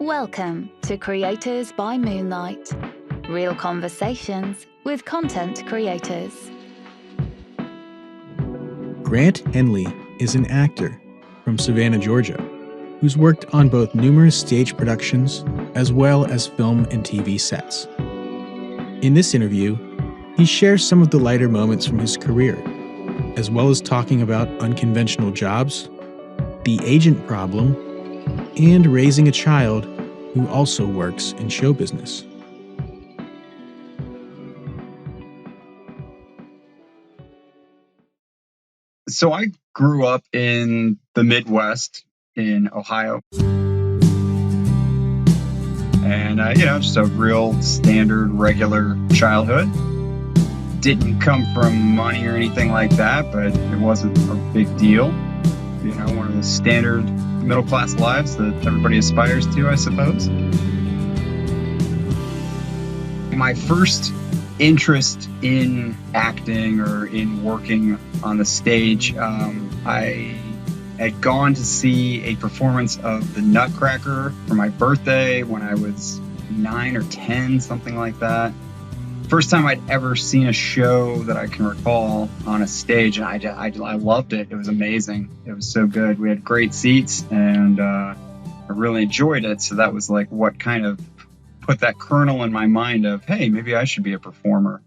Welcome to Creators by Moonlight. Real conversations with content creators. Grant Henley is an actor from Savannah, Georgia, who's worked on both numerous stage productions as well as film and TV sets. In this interview, he shares some of the lighter moments from his career, as well as talking about unconventional jobs, the agent problem, and raising a child who also works in show business. So I grew up in the Midwest in Ohio. And, just a real standard, regular childhood. Didn't come from money or anything like that, but it wasn't a big deal. One of the standard middle-class lives that everybody aspires to, I suppose. My first interest in acting or in working on the stage, I had gone to see a performance of The Nutcracker for my birthday when I was 9 or 10, something like that. First time I'd ever seen a show that I can recall on a stage, and I loved it. It was amazing. It was so good. We had great seats, and I really enjoyed it. So that was like what kind of put that kernel in my mind of, hey, maybe I should be a performer.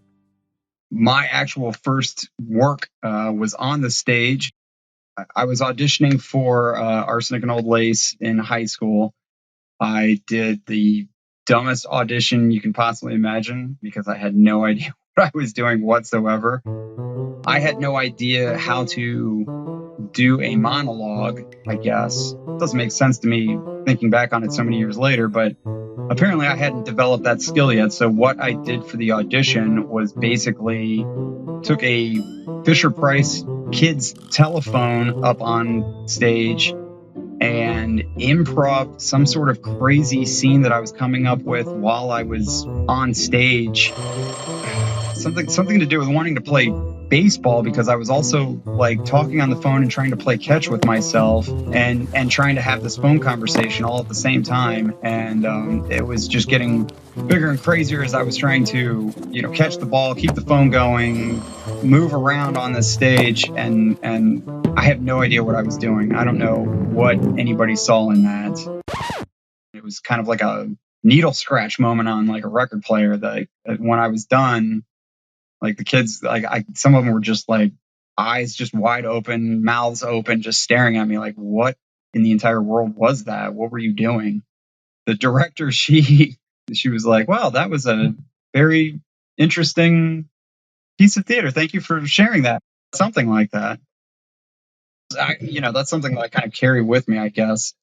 My actual first work was on the stage. I was auditioning for Arsenic and Old Lace in high school. I did the dumbest audition you can possibly imagine because I had no idea what I was doing whatsoever. I had no idea how to do a monologue, I guess. It doesn't make sense to me thinking back on it so many years later, but apparently I hadn't developed that skill yet. So what I did for the audition was basically took a Fisher-Price kids telephone up on stage and improv some sort of crazy scene that I was coming up with while I was on stage. Something to do with wanting to play baseball, because I was also like talking on the phone and trying to play catch with myself and trying to have this phone conversation all at the same time. And it was just getting bigger and crazier as I was trying to, catch the ball, keep the phone going, move around on this stage. And I have no idea what I was doing. I don't know what anybody saw in that. It was kind of like a needle scratch moment on like a record player that when I was done, like the kids, some of them were just like eyes just wide open, mouths open, just staring at me like, what in the entire world was that? What were you doing? The director, she was like, well, that was a very interesting piece of theater. Thank you for sharing that. Something like that. That's something that I kind of carry with me, I guess.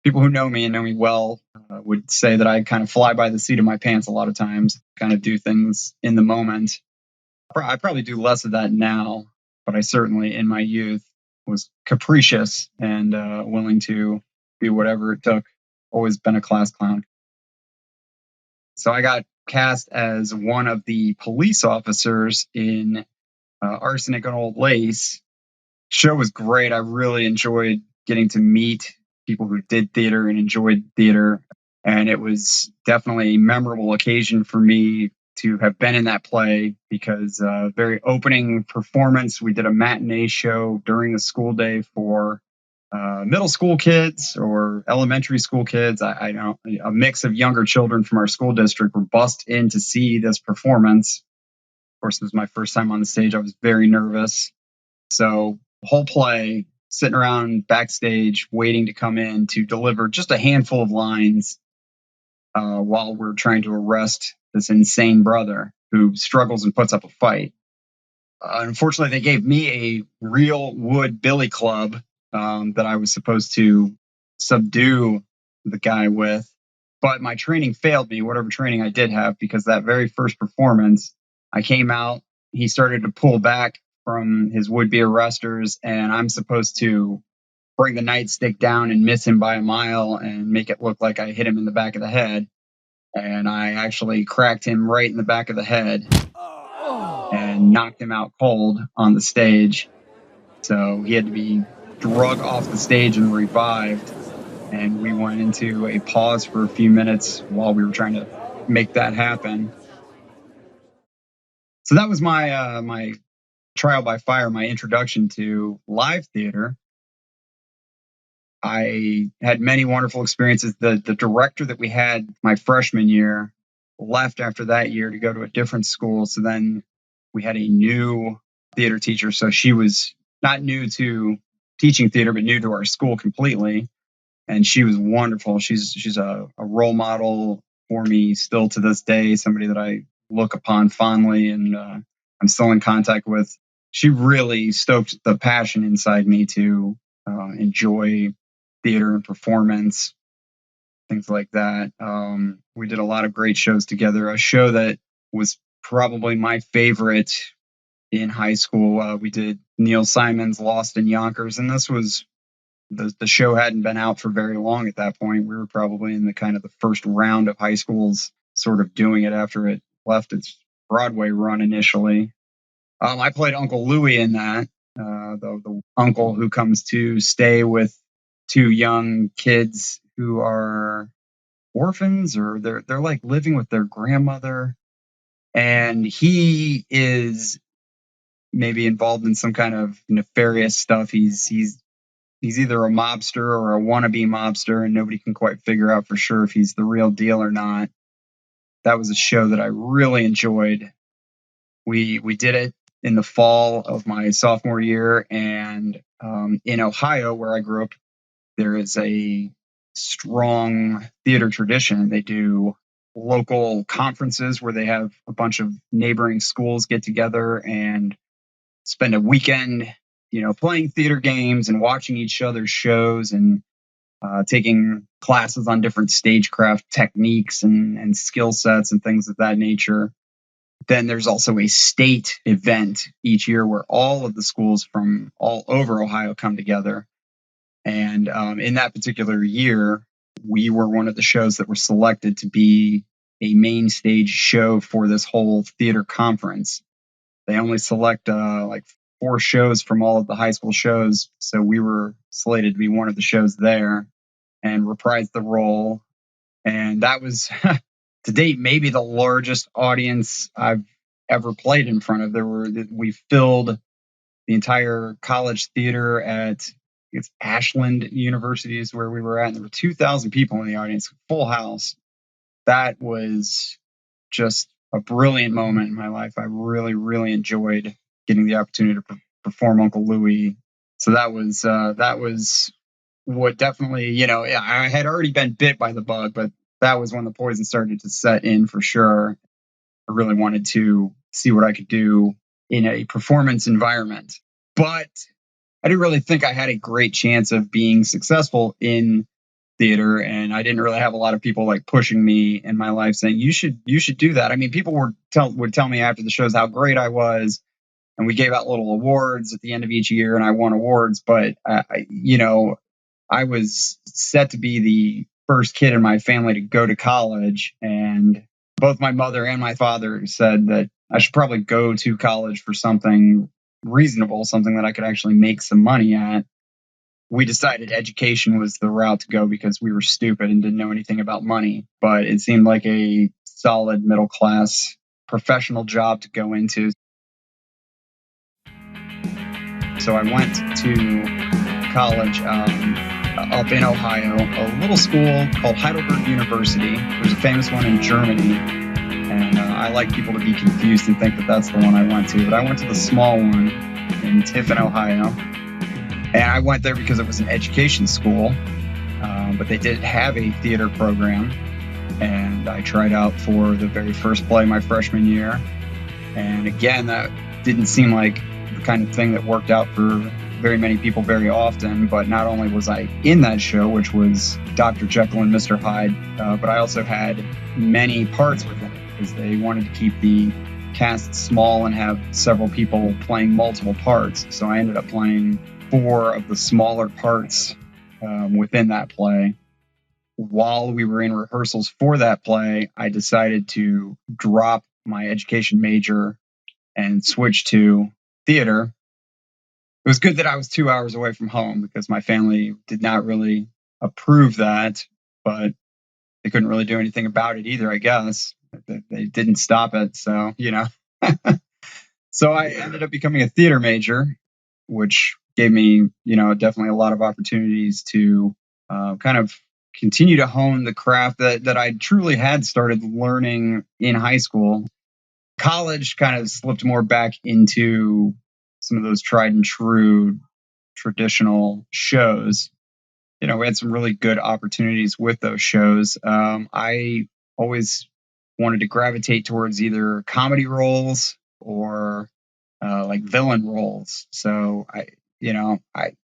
People who know me and know me well would say that I kind of fly by the seat of my pants a lot of times, kind of do things in the moment. I probably do less of that now, but I certainly in my youth was capricious and willing to do whatever it took. Always been a class clown. So I got cast as one of the police officers in Arsenic and Old Lace. Show was great. I really enjoyed getting to meet people who did theater and enjoyed theater. And it was definitely a memorable occasion for me to have been in that play because very opening performance. We did a matinee show during the school day for middle school kids or elementary school kids. I know a mix of younger children from our school district were bussed in to see this performance. Of course, it was my first time on the stage. I was very nervous. So the whole play, sitting around backstage, waiting to come in to deliver just a handful of lines while we're trying to arrest this insane brother who struggles and puts up a fight. Unfortunately, they gave me a real wood billy club that I was supposed to subdue the guy with. But my training failed me, whatever training I did have, because that very first performance, I came out, he started to pull back from his would-be arresters, and I'm supposed to bring the nightstick down and miss him by a mile and make it look like I hit him in the back of the head. And I actually cracked him right in the back of the head and knocked him out cold on the stage. So he had to be drug off the stage and revived. and we went into a pause for a few minutes while we were trying to make that happen. So that was my trial by fire, my introduction to live theater. I had many wonderful experiences. The director that we had my freshman year left after that year to go to a different school. So then we had a new theater teacher. So she was not new to teaching theater, but new to our school completely. And she was wonderful. She's a role model for me still to this day, somebody that I look upon fondly and I'm still in contact with. She really stoked the passion inside me to enjoy theater and performance, things like that. We did a lot of great shows together. A show that was probably my favorite in high school, we did Neil Simon's Lost in Yonkers, and this was the show hadn't been out for very long at that point. We were probably in the kind of the first round of high schools sort of doing it after it left its Broadway run initially. I played Uncle Louie in that, the uncle who comes to stay with two young kids who are orphans, or they're like living with their grandmother, and he is maybe involved in some kind of nefarious stuff. He's either a mobster or a wannabe mobster, and nobody can quite figure out for sure if he's the real deal or not. That was a show that I really enjoyed. We did it in the fall of my sophomore year, and in Ohio, where I grew up, there is a strong theater tradition. They do local conferences where they have a bunch of neighboring schools get together and spend a weekend, playing theater games and watching each other's shows and taking classes on different stagecraft techniques and skill sets and things of that nature. Then there's also a state event each year where all of the schools from all over Ohio come together. And in that particular year, we were one of the shows that were selected to be a main stage show for this whole theater conference. They only select like 4 shows from all of the high school shows. So we were slated to be one of the shows there and reprise the role. And that was, to date, maybe the largest audience I've ever played in front of. We filled the entire college theater at Ashland University is where we were at. And there were 2,000 people in the audience, full house. That was just a brilliant moment in my life. I really, really enjoyed getting the opportunity to perform Uncle Louie. So that was what definitely, I had already been bit by the bug, but that was when the poison started to set in for sure. I really wanted to see what I could do in a performance environment, but I didn't really think I had a great chance of being successful in theater, and I didn't really have a lot of people like pushing me in my life saying you should do that. I mean, people would tell me after the shows how great I was, and we gave out little awards at the end of each year, and I won awards. But I was set to be the first kid in my family to go to college, and both my mother and my father said that I should probably go to college for something reasonable, something that I could actually make some money at. We decided education was the route to go because we were stupid and didn't know anything about money, but it seemed like a solid middle class professional job to go into. So I went to college up in Ohio, a little school called Heidelberg University. There's a famous one in Germany, and I like people to be confused and think that that's the one I went to, but I went to the small one in Tiffin, Ohio. And I went there because it was an education school, but they did have a theater program. And I tried out for the very first play my freshman year. And again, that didn't seem like the kind of thing that worked out for very many people very often. But not only was I in that show, which was Dr. Jekyll and Mr. Hyde, but I also had many parts within it because they wanted to keep the cast small and have several people playing multiple parts. So I ended up playing 4 of the smaller parts within that play. While we were in rehearsals for that play, I decided to drop my education major and switch to theater. It was good that I was 2 hours away from home because my family did not really approve that, but they couldn't really do anything about it either, I guess. They didn't stop it. So, so I ended up becoming a theater major, which gave me, definitely a lot of opportunities to kind of continue to hone the craft that I truly had started learning in high school. College kind of slipped more back into some of those tried and true traditional shows. We had some really good opportunities with those shows. I always wanted to gravitate towards either comedy roles or like villain roles. So I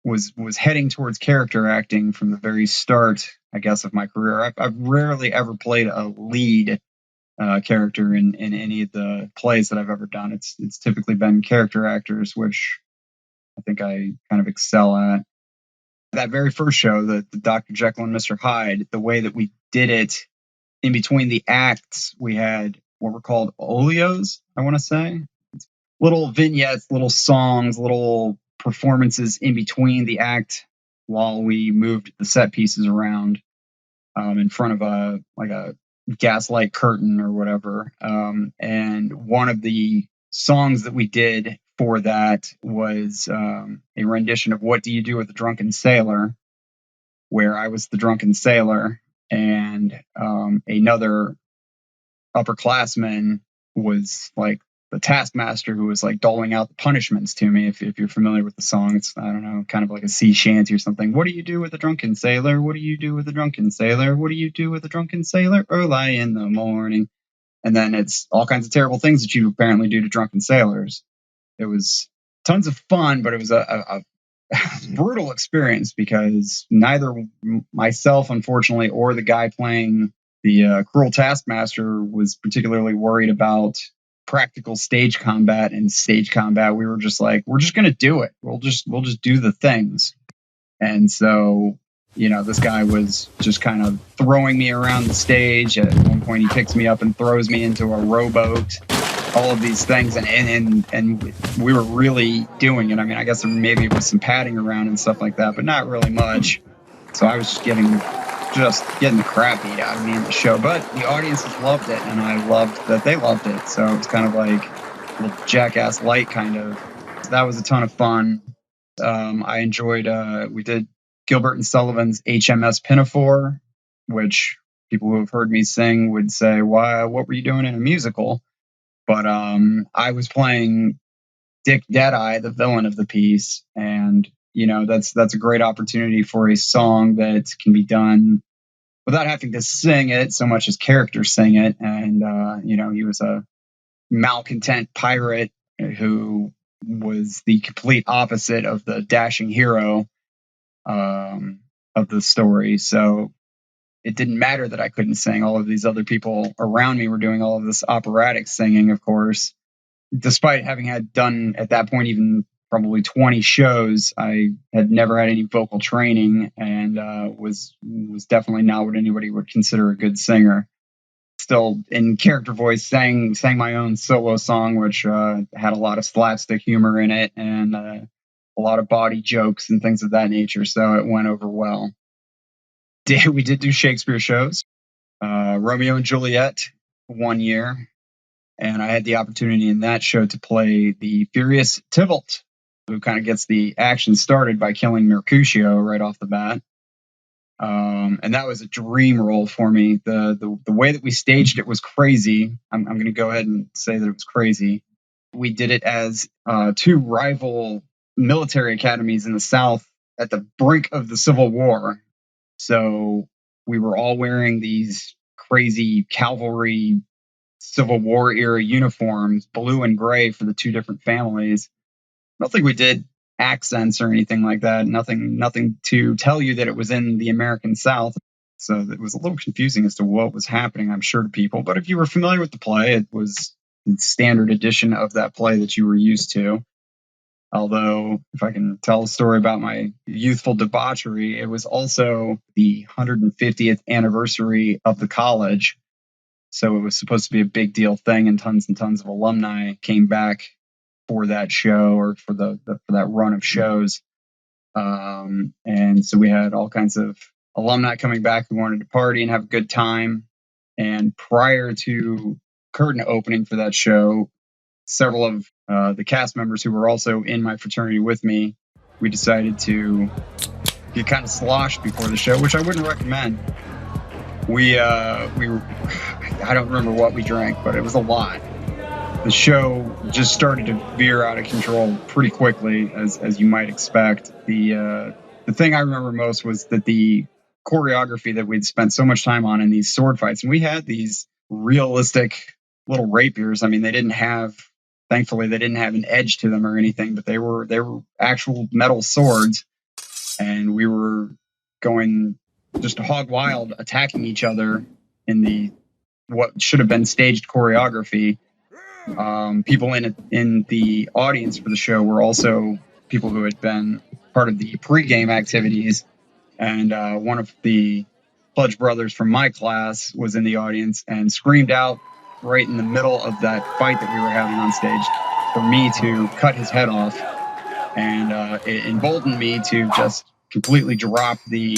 was heading towards character acting from the very start, I guess, of my career. I've rarely ever played a lead character in any of the plays that I've ever done. It's typically been character actors, which I think I kind of excel at. That very first show, the Dr. Jekyll and Mr. Hyde, the way that we did it in between the acts, we had what were called olios, I want to say. Little vignettes, little songs, little performances in between the act while we moved the set pieces around in front of a gaslight curtain or whatever. And one of the songs that we did for that was a rendition of What Do You Do with a Drunken Sailor, where I was the drunken sailor and another upperclassman was like the taskmaster who was like doling out the punishments to me. If you're familiar with the song, it's, I don't know, kind of like a sea shanty or something. What do you do with a drunken sailor? What do you do with a drunken sailor? What do you do with a drunken sailor? Early in the morning. And then it's all kinds of terrible things that you apparently do to drunken sailors. It was tons of fun, but it was a brutal experience because neither myself, unfortunately, or the guy playing the cruel taskmaster was particularly worried about practical stage combat. And stage combat, we were just like, we're just going to do it. We'll just do the things. And so, this guy was just kind of throwing me around the stage. At one point, he picks me up and throws me into a rowboat. All of these things, and we were really doing it. I mean, I guess maybe it was some padding around and stuff like that, but not really much. So I was just getting the crap beat out of me in the show. But the audiences loved it, and I loved that they loved it. So it was kind of like a little Jackass light kind of. So that was a ton of fun. I enjoyed. We did Gilbert and Sullivan's HMS Pinafore, which people who have heard me sing would say, "Why? What were you doing in a musical?" But I was playing Dick Deadeye, the villain of the piece, and that's a great opportunity for a song that can be done without having to sing it so much as characters sing it. And he was a malcontent pirate who was the complete opposite of the dashing hero of the story. So it didn't matter that I couldn't sing. All of these other people around me were doing all of this operatic singing, of course. Despite having had done at that point even probably 20 shows, I had never had any vocal training and was definitely not what anybody would consider a good singer. Still, in character voice, sang my own solo song, which had a lot of slapstick humor in it and a lot of body jokes and things of that nature. So it went over well. We did do Shakespeare shows. Romeo and Juliet one year, and I had the opportunity in that show to play the furious Tybalt, who kind of gets the action started by killing Mercutio right off the bat. And that was a dream role for me. The way that we staged it was crazy. I'm going to go ahead and say that it was crazy. We did it as two rival military academies in the South at the brink of the Civil War. So we were all wearing these crazy cavalry Civil War era uniforms, blue and gray for the two different families. I don't think we did accents or anything like that. Nothing to tell you that it was in the American South. So it was a little confusing as to what was happening, I'm sure, to people. But if you were familiar with the play, it was the standard edition of that play that you were used to. Although, if I can tell a story about my youthful debauchery, it was also the 150th anniversary of the college. So it was supposed to be a big deal thing, and tons of alumni came back for that show or for that run of shows. And so we had all kinds of alumni coming back who wanted to party and have a good time. And prior to curtain opening for that show, several of the cast members who were also in my fraternity with me, we decided to get kind of sloshed before the show, which I wouldn't recommend. We I don't remember what we drank, but it was a lot. The show just started to veer out of control pretty quickly, as you might expect. The thing I remember most was that the choreography that we'd spent so much time on in these sword fights, and we had these realistic little rapiers. I mean, thankfully they didn't have an edge to them or anything, but they were actual metal swords, and we were going just hog wild, attacking each other in the what should have been staged choreography. People in the audience for the show were also people who had been part of the pregame activities, and one of the Pledge brothers from my class was in the audience and screamed out right in the middle of that fight that we were having on stage for me to cut his head off, and it emboldened me to just completely drop the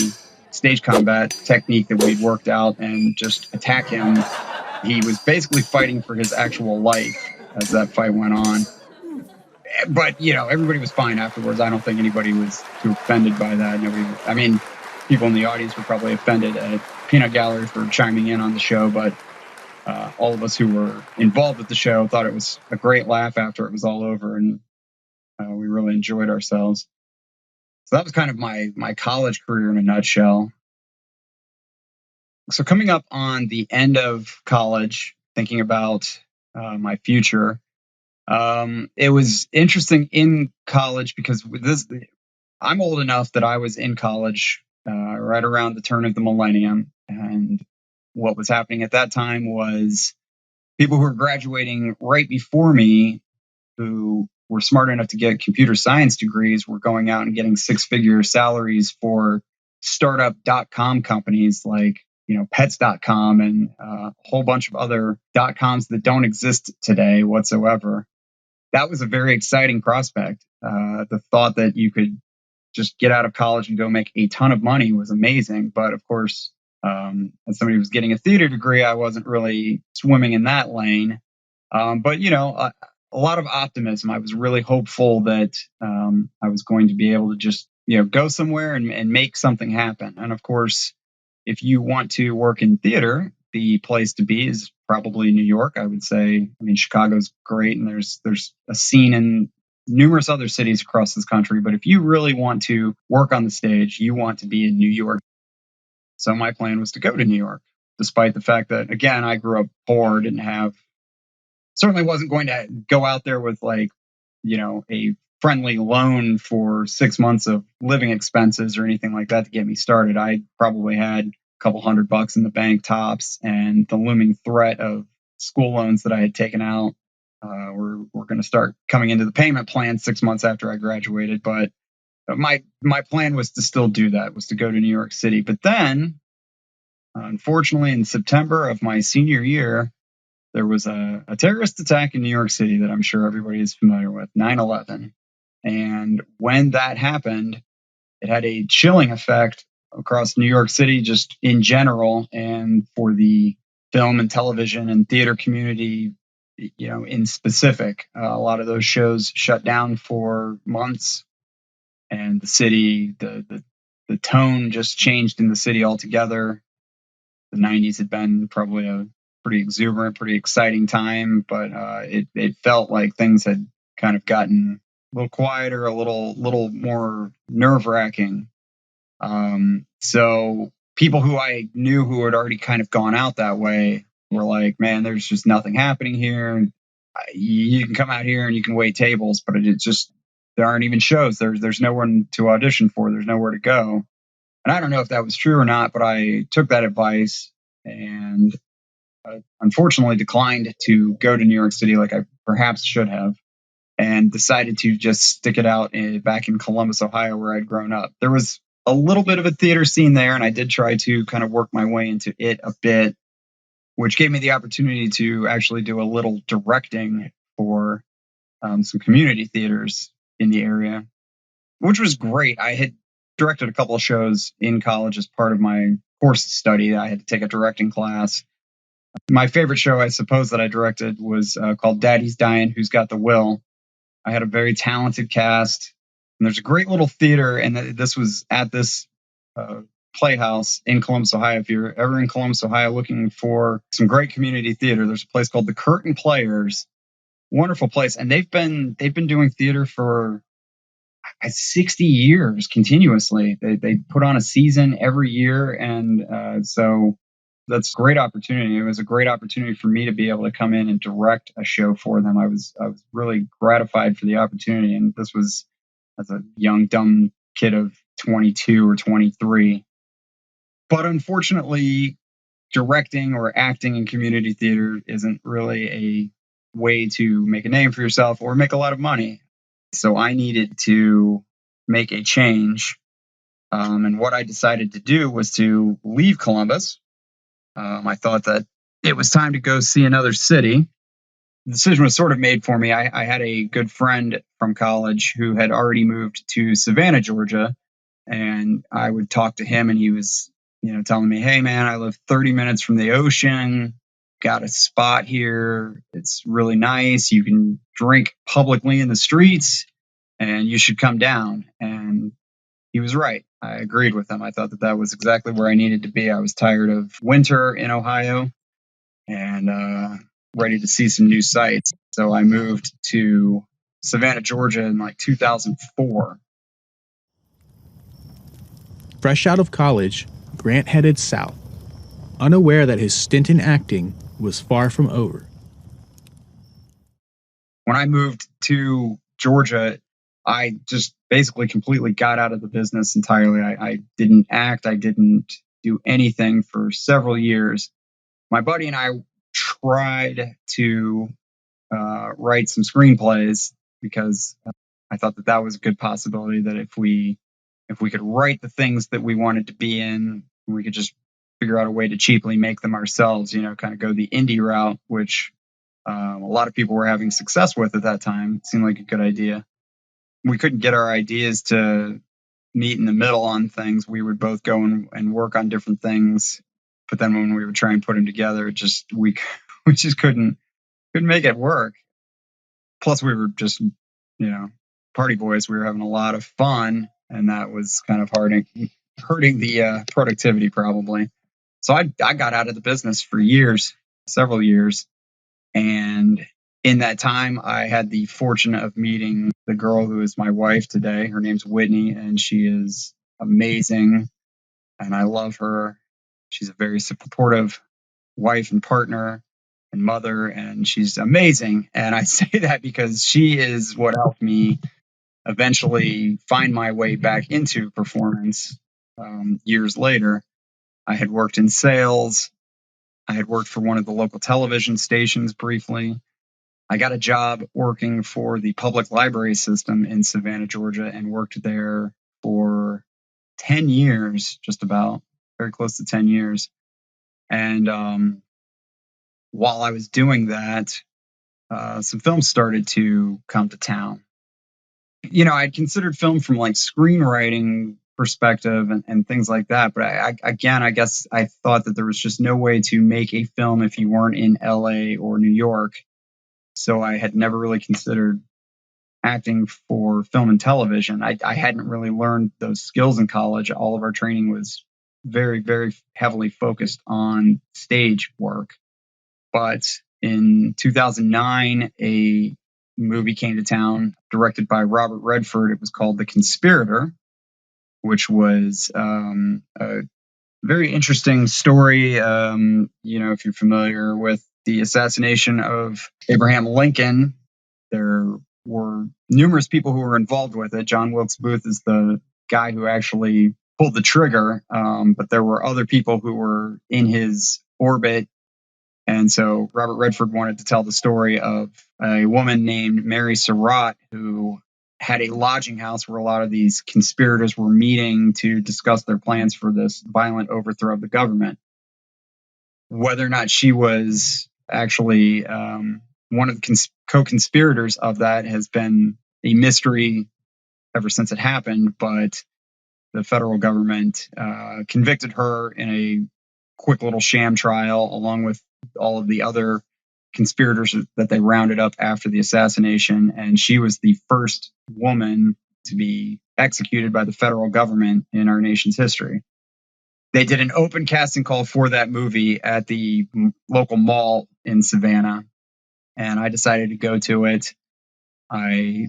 stage combat technique that we'd worked out and just attack him. He was basically fighting for his actual life as that fight went on. But, everybody was fine afterwards. I don't think anybody was too offended by that. People in the audience were probably offended at Peanut Gallery for chiming in on the show, but all of us who were involved with the show thought it was a great laugh after it was all over, and we really enjoyed ourselves. So that was kind of my college career in a nutshell. So coming up on the end of college, thinking about my future, it was interesting in college because I'm old enough that I was in college right around the turn of the millennium. And what was happening at that time was people who were graduating right before me, who were smart enough to get computer science degrees, were going out and getting six-figure salaries for startup.com companies like pets.com and a whole bunch of other .coms that don't exist today whatsoever. That was a very exciting prospect. The thought that you could just get out of college and go make a ton of money was amazing. But of course, as somebody who was getting a theater degree, I wasn't really swimming in that lane. But a lot of optimism. I was really hopeful that I was going to be able to just go somewhere and make something happen. And of course, if you want to work in theater, the place to be is probably New York, I would say. Chicago's great, and there's a scene in numerous other cities across this country. But if you really want to work on the stage, you want to be in New York. So my plan was to go to New York, despite the fact that, again, I grew up poor, certainly wasn't going to go out there with a friendly loan for 6 months of living expenses or anything like that to get me started. I probably had a couple $100 in the bank tops, and the looming threat of school loans that I had taken out were going to start coming into the payment plan 6 months after I graduated. But my plan was to still do that, was to go to New York City. But then, unfortunately, in September of my senior year, there was a terrorist attack in New York City that I'm sure everybody is familiar with, 9/11. And when that happened, it had a chilling effect across New York City, just in general, and for the film and television and theater community, in specific. A lot of those shows shut down for months, and the city, the tone just changed in the city altogether. The 90s had been probably a pretty exuberant, pretty exciting time, but it felt like things had kind of gotten a little quieter, a little more nerve-wracking. So people who I knew who had already kind of gone out that way were like, man, there's just nothing happening here. You can come out here and you can wait tables, but it's just, there aren't even shows. There's no one to audition for. There's nowhere to go. And I don't know if that was true or not, but I took that advice and unfortunately declined to go to New York City like I perhaps should have, and decided to just stick it out back in Columbus, Ohio, where I'd grown up. There was a little bit of a theater scene there, and I did try to kind of work my way into it a bit, which gave me the opportunity to actually do a little directing for some community theaters in the area, which was great. I had directed a couple of shows in college as part of my course study. I had to take a directing class. My favorite show, I suppose, that I directed was called Daddy's Dying, Who's Got the Will? I had a very talented cast, and there's a great little theater, and this was at this Playhouse in Columbus, Ohio. If you're ever in Columbus, Ohio, looking for some great community theater, there's a place called the Curtain Players. Wonderful place, and they've been doing theater for 60 years continuously. They put on a season every year, and so that's a great opportunity. It was a great opportunity for me to be able to come in and direct a show for them. I was really gratified for the opportunity, and this was as a young dumb kid of 22 or 23. But unfortunately, directing or acting in community theater isn't really a way to make a name for yourself or make a lot of money. So I needed to make a change. And what I decided to do was to leave Columbus. I thought that it was time to go see another city. The decision was sort of made for me. I had a good friend from college who had already moved to Savannah, Georgia. And I would talk to him, and he was, telling me, "Hey, man, I live 30 minutes from the ocean. Got a spot here. It's really nice. You can drink publicly in the streets, and you should come down." And he was right. I agreed with him. I thought that was exactly where I needed to be. I was tired of winter in Ohio and ready to see some new sights. So I moved to Savannah, Georgia in like 2004. Fresh out of college, Grant headed south, unaware that his stint in acting was far from over. When I moved to Georgia, I just basically completely got out of the business entirely. I didn't act. I didn't do anything for several years. My buddy and I tried to write some screenplays because I thought that was a good possibility, that if we could write the things that we wanted to be in, we could just figure out a way to cheaply make them ourselves, kind of go the indie route, which a lot of people were having success with at that time. It seemed like a good idea. We couldn't get our ideas to meet in the middle on things. We would both go and work on different things, but then when we would try and put them together, we just couldn't make it work. Plus, we were just party boys. We were having a lot of fun, and that was kind of hurting the productivity probably. So I got out of the business for years, several years. And in that time, I had the fortune of meeting the girl who is my wife today. Her name's Whitney, and she is amazing, and I love her. She's a very supportive wife and partner and mother, and she's amazing. And I say that because she is what helped me eventually find my way back into performance years later. I had worked in sales. I had worked for one of the local television stations briefly. I got a job working for the public library system in Savannah, Georgia, and worked there for 10 years, just about, very close to 10 years. And while I was doing that, some films started to come to town. I'd considered film from like screenwriting perspective and things like that. But I guess I thought that there was just no way to make a film if you weren't in LA or New York. So I had never really considered acting for film and television. I hadn't really learned those skills in college. All of our training was very, very heavily focused on stage work. But in 2009, a movie came to town directed by Robert Redford. It was called The Conspirator, which was a very interesting story. If you're familiar with the assassination of Abraham Lincoln, there were numerous people who were involved with it. John Wilkes Booth is the guy who actually pulled the trigger, but there were other people who were in his orbit. And so Robert Redford wanted to tell the story of a woman named Mary Surratt, who had a lodging house where a lot of these conspirators were meeting to discuss their plans for this violent overthrow of the government. Whether or not she was actually one of the co-conspirators of that has been a mystery ever since it happened. But the federal government convicted her in a quick little sham trial, along with all of the other conspirators that they rounded up after the assassination. And she was the first woman to be executed by the federal government in our nation's history. They did an open casting call for that movie at the local mall in Savannah, and I decided to go to it. I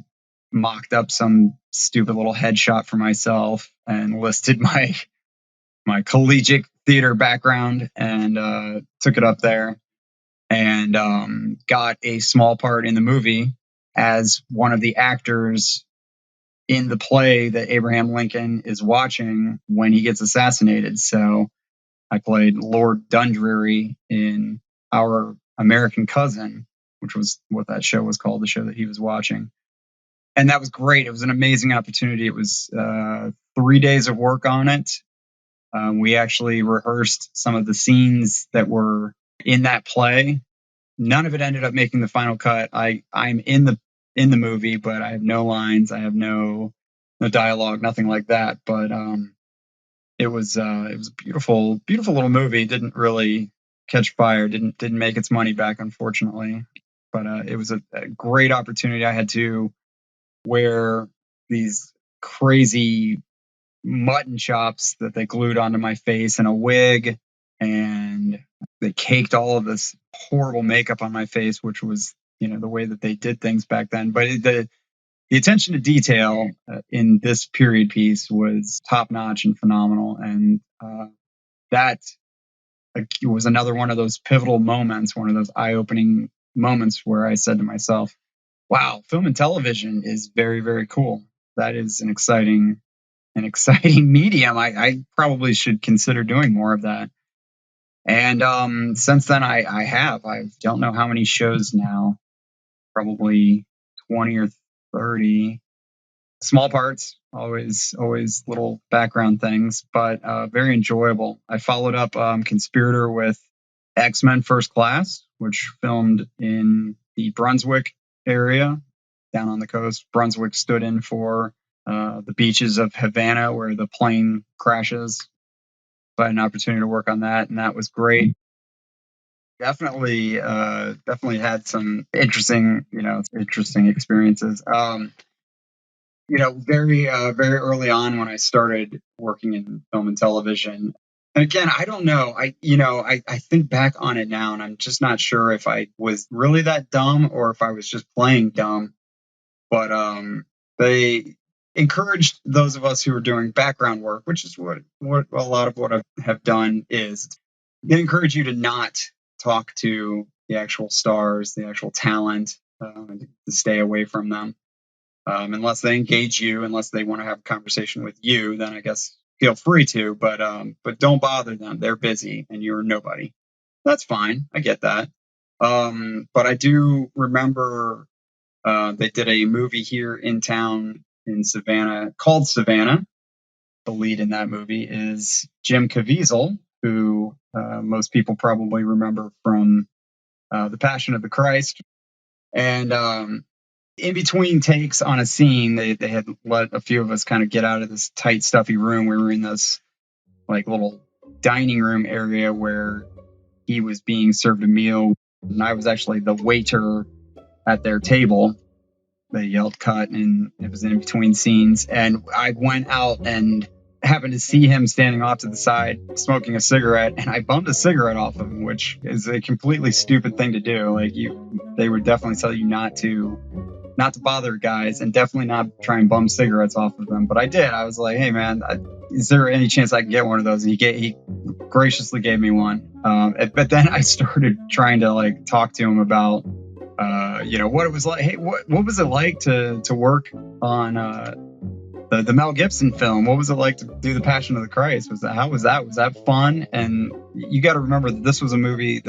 mocked up some stupid little headshot for myself and listed my collegiate theater background, and took it up there, and got a small part in the movie as one of the actors in the play that Abraham Lincoln is watching when he gets assassinated. So I played Lord Dundreary in Our American Cousin, which was what that show was called, the show that he was watching. And that was great. It was an amazing opportunity. It was 3 days of work on it. We actually rehearsed some of the scenes that were in that play. None of it ended up making the final cut. I'm in the movie, but I have no lines. I have no dialogue, nothing like that. But it was a beautiful little movie. Didn't really catch fire. Didn't make its money back, unfortunately. But it was a great opportunity. I had to wear these crazy mutton chops that they glued onto my face and a wig, and they caked all of this horrible makeup on my face, which was, the way that they did things back then. But the attention to detail in this period piece was top notch and phenomenal. And that was another one of those pivotal moments, one of those eye-opening moments where I said to myself, wow, film and television is very, very cool. That is an exciting medium. I probably should consider doing more of that. And since then, I don't know how many shows now, probably 20 or 30. Small parts, always little background things, but very enjoyable. I followed up Conspirator with X-Men First Class, which filmed in the Brunswick area down on the coast. Brunswick stood in for the beaches of Havana, where the plane crashes. So I had an opportunity to work on that, and that was great. Definitely had some interesting experiences. Very early on when I started working in film and television. And again, I don't know. I think back on it now, and I'm just not sure if I was really that dumb or if I was just playing dumb. But they encouraged those of us who were doing background work, which is what a lot of what I have done is. They encourage you to not talk to the actual stars, the actual talent, to stay away from them. Unless they engage you, unless they want to have a conversation with you, then I guess feel free to, but don't bother them. They're busy and you're nobody. That's fine. I get that. But I do remember they did a movie here in town in Savannah called Savannah. The lead in that movie is Jim Caviezel, who most people probably remember from The Passion of the Christ. And in between takes on a scene, they had let a few of us kind of get out of this tight, stuffy room. We were in this like little dining room area where he was being served a meal, and I was actually the waiter at their table. They yelled cut, and it was in between scenes. And I went out and happened to see him standing off to the side smoking a cigarette, and I bummed a cigarette off of him, which is a completely stupid thing to do. Like they would definitely tell you not to bother guys, and definitely not try and bum cigarettes off of them. But I did. I was like, hey man, is there any chance I can get one of those? And he graciously gave me one. But then I started trying to like talk to him about what it was like. Hey, what was it like to work on the Mel Gibson film? What was it like to do The Passion of the Christ? How was that? Was that fun? And you got to remember that this was a movie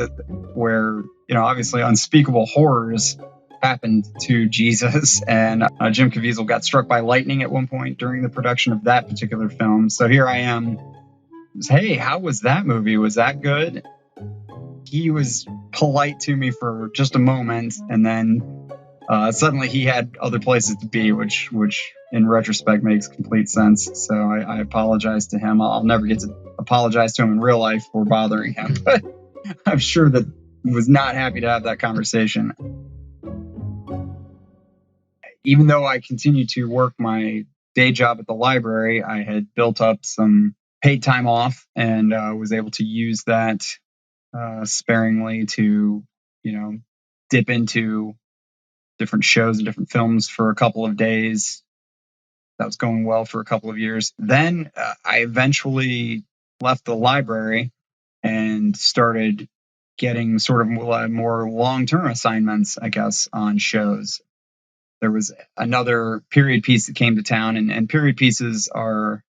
where obviously unspeakable horrors happened to Jesus, and Jim Caviezel got struck by lightning at one point during the production of that particular film. So here I am. Hey, how was that movie? Was that good? He was polite to me for just a moment, and then suddenly he had other places to be, which in retrospect makes complete sense. So I apologize to him. I'll never get to apologize to him in real life for bothering him, but I'm sure that he was not happy to have that conversation. Even though I continued to work my day job at the library, I had built up some paid time off and was able to use that sparingly to, dip into different shows and different films for a couple of days. That was going well for a couple of years. Then I eventually left the library and started getting sort of more long-term assignments, I guess, on shows. There was another period piece that came to town, and period pieces are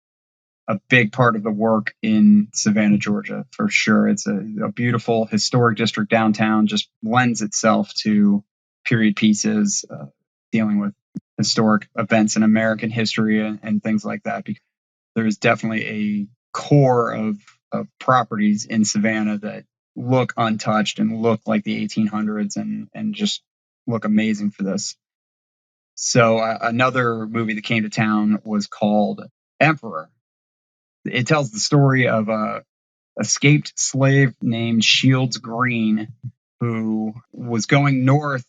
a big part of the work in Savannah, Georgia, for sure. It's a beautiful historic district downtown, just lends itself to period pieces, dealing with historic events in American history and things like that. Because there's definitely a core of properties in Savannah that look untouched and look like the 1800s and just look amazing for this. So another movie that came to town was called Emperor. It tells the story of a escaped slave named Shields Green who was going north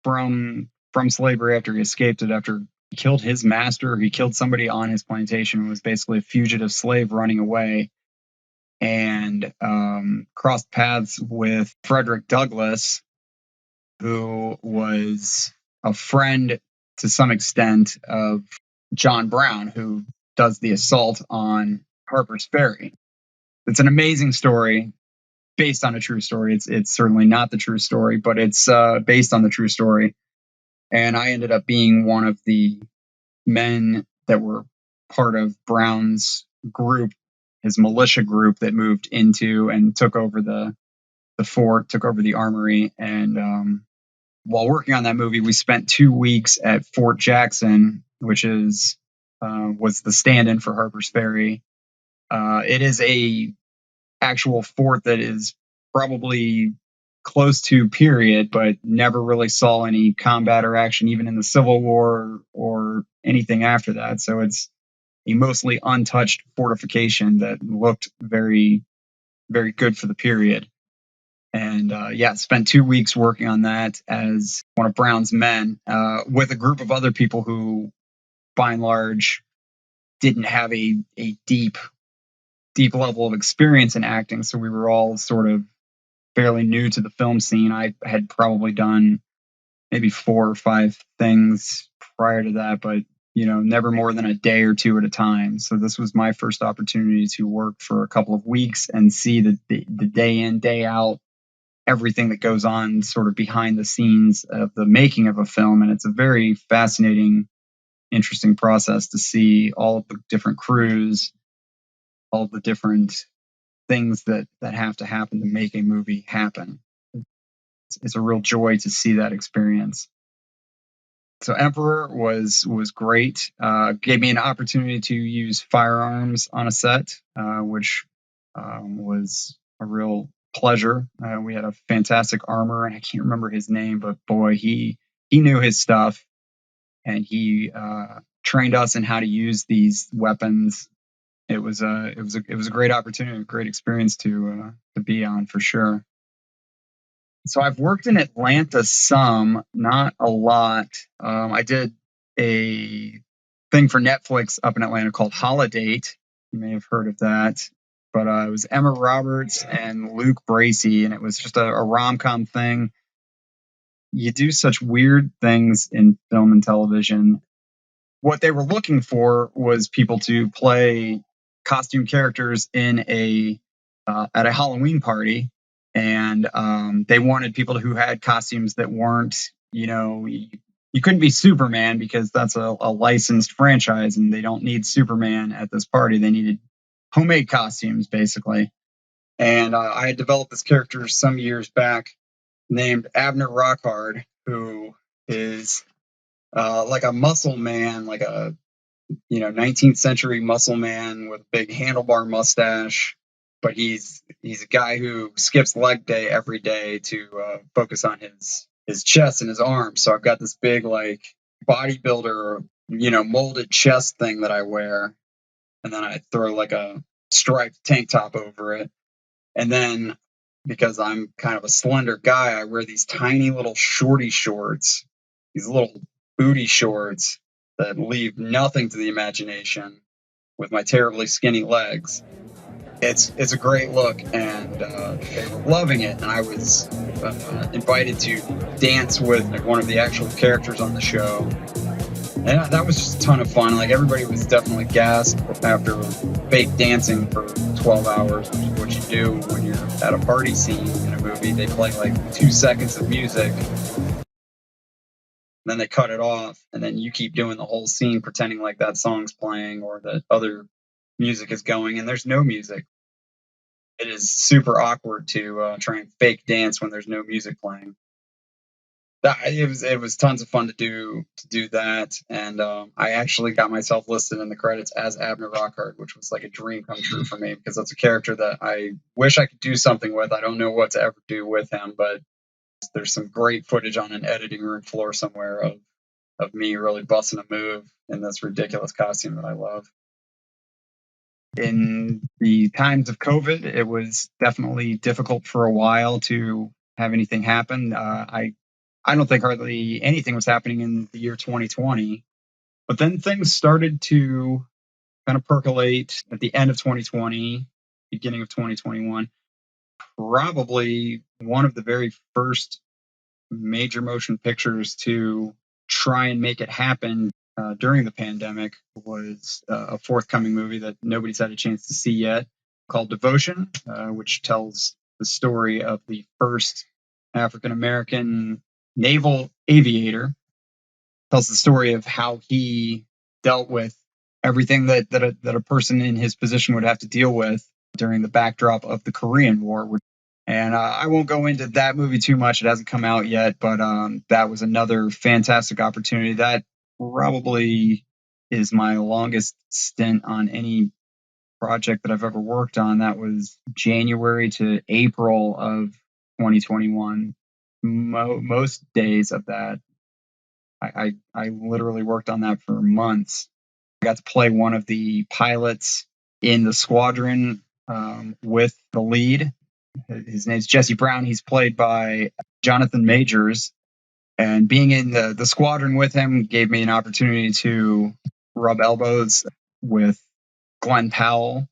from slavery after he escaped it, after he killed his master. He killed somebody on his plantation and was basically a fugitive slave running away, and crossed paths with Frederick Douglass, who was a friend to some extent of John Brown, who does the assault on Harper's Ferry. It's an amazing story based on a true story. It's certainly not the true story, but it's based on the true story. And I ended up being one of the men that were part of Brown's group, his militia group that moved into and took over the fort, took over the armory. And while working on that movie, we spent 2 weeks at Fort Jackson, which was the stand-in for Harper's Ferry. It is a actual fort that is probably close to period, but never really saw any combat or action, even in the Civil War or anything after that. So it's a mostly untouched fortification that looked very, very good for the period. And spent 2 weeks working on that as one of Brown's men, with a group of other people who, by and large, didn't have a deep level of experience in acting. So we were all sort of fairly new to the film scene. I had probably done maybe 4 or 5 things prior to that, but never more than a day or two at a time. So this was my first opportunity to work for a couple of weeks and see the day in, day out, everything that goes on sort of behind the scenes of the making of a film. And it's a very fascinating, interesting process to see all of the different crews, all of the different things that have to happen to make a movie happen. It's a real joy to see that experience. So Emperor was great. Gave me an opportunity to use firearms on a set, which was a real pleasure. We had a fantastic armor, and I can't remember his name, but boy, he knew his stuff, and he trained us in how to use these weapons. It was a great opportunity, a great experience to be on, for sure. So I've worked in Atlanta some, not a lot. I did a thing for Netflix up in Atlanta called Holiday. You may have heard of that. But it was Emma Roberts and Luke Bracey, and it was just a rom-com thing. You do such weird things in film and television. What they were looking for was people to play costume characters in at a Halloween party. And they wanted people who had costumes that weren't, you couldn't be Superman because that's a licensed franchise and they don't need Superman at this party. They needed homemade costumes, basically. And I had developed this character some years back named Abner Rockhard, who is like a muscle man, like a 19th century muscle man with a big handlebar mustache. But he's a guy who skips leg day every day to focus on his chest and his arms. So I've got this big like bodybuilder molded chest thing that I wear. And then I throw like a striped tank top over it. And then because I'm kind of a slender guy, I wear these tiny little shorty shorts, these little booty shorts that leave nothing to the imagination with my terribly skinny legs. It's a great look, and they were loving it. And I was invited to dance with like one of the actual characters on the show. And that was just a ton of fun. Like, everybody was definitely gassed after fake dancing for 12 hours, which is what you do when you're at a party scene in a movie. They play like 2 seconds of music, then they cut it off, and then you keep doing the whole scene pretending like that song's playing or that other music is going, and there's no music. It is super awkward to try and fake dance when there's no music playing. It was tons of fun to do that, and I actually got myself listed in the credits as Abner Rockhard, which was like a dream come true for me, because that's a character that I wish I could do something with. I don't know what to ever do with him, but there's some great footage on an editing room floor somewhere of me really busting a move in this ridiculous costume that I love. In the times of COVID, it was definitely difficult for a while to have anything happen. I don't think hardly anything was happening in the year 2020, but then things started to kind of percolate at the end of 2020, beginning of 2021. Probably one of the very first major motion pictures to try and make it happen during the pandemic was a forthcoming movie that nobody's had a chance to see yet, called Devotion, which tells the story of the first African American naval aviator. Tells the story of how he dealt with everything that a person in his position would have to deal with during the backdrop of the Korean War. And I won't go into that movie too much. It hasn't come out yet, but that was another fantastic opportunity. That probably is my longest stint on any project that I've ever worked on. That was January to April of 2021. Most days of that, I literally worked on that for months. I got to play one of the pilots in the squadron with the lead. His name's Jesse Brown. He's played by Jonathan Majors. And being in the squadron with him gave me an opportunity to rub elbows with Glenn Powell